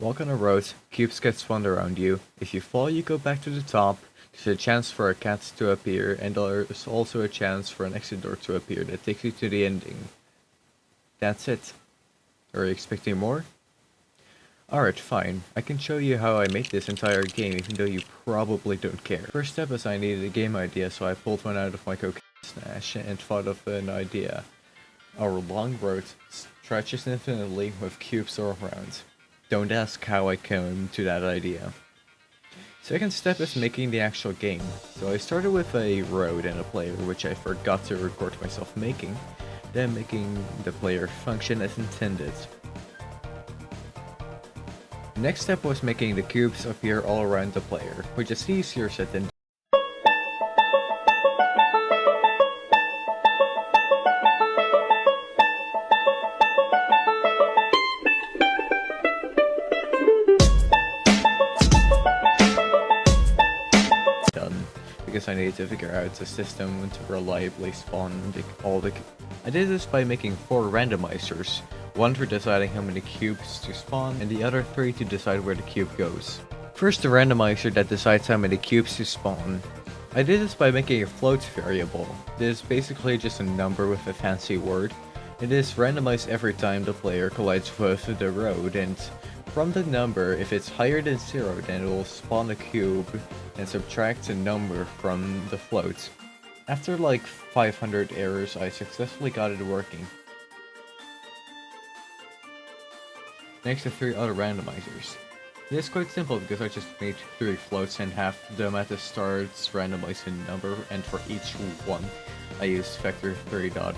Walk on a road, cubes get spawned around you. If you fall, you go back to the top. There's a chance for a cat to appear, and there's also a chance for an exit door to appear that takes you to the ending. That's it. Are you expecting more? Alright, fine. I can show you how I made this entire game, even though you probably don't care. First step is I needed a game idea, so I pulled one out of my cocaine stash and thought of an idea. Our long road stretches infinitely with cubes all around. Don't ask how I came to that idea. Second step is making the actual game. So I started with a road and a player, which I forgot to record myself making, then making the player function as intended. The next step was making the cubes appear all around the player, which is easier said than done, because I needed to figure out a system to reliably spawn I did this by making 4 randomizers, one for deciding how many cubes to spawn, and the other 3 to decide where the cube goes. First, the randomizer that decides how many cubes to spawn. I did this by making a float variable. This is basically just a number with a fancy word. It is randomized every time the player collides with the road, and from the number, if it's higher than 0, then it will spawn a cube and subtract a number from the float. After like 500 errors, I successfully got it working. Next, the 3 other randomizers. It is quite simple because I just made 3 floats and half them at the start randomize a number, and for each one, I used factor 3 dot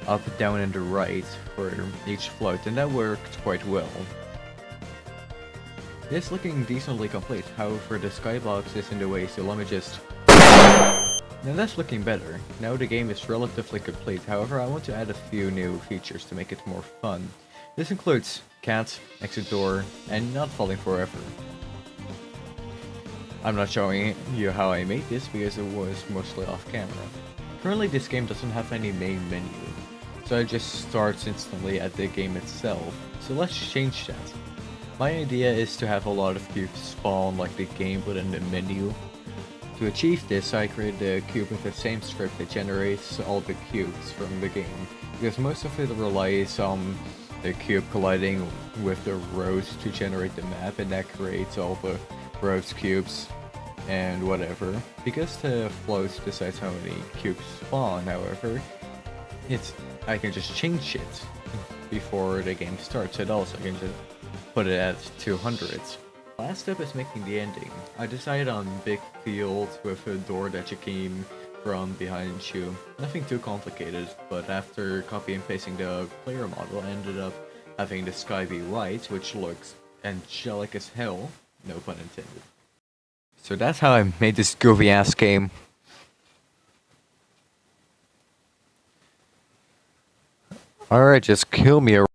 up, down, and right for each float, and that worked quite well. It is looking decently complete, however the skybox is in the way, so let me just... Now that's looking better. Now the game is relatively complete, however I want to add a few new features to make it more fun. This includes cat, exit door, and not falling forever. I'm not showing you how I made this because it was mostly off camera. Currently this game doesn't have any main menu, so it just starts instantly at the game itself, so let's change that. My idea is to have a lot of cubes spawn like the game within the menu. To achieve this, I created a cube with the same script that generates all the cubes from the game, because most of it relies on the cube colliding with the roads to generate the map, and that creates all the roads cubes and whatever. Because the float decides how many cubes spawn, however, I can just change it before the game starts, and also I can just put it at 200. Last step is making the ending. I decided on big field with a door that you came from behind you. Nothing too complicated, but after copy and pasting the player model, I ended up having the sky be white, which looks angelic as hell, no pun intended. So that's how I made this goofy ass game. Alright, just kill me.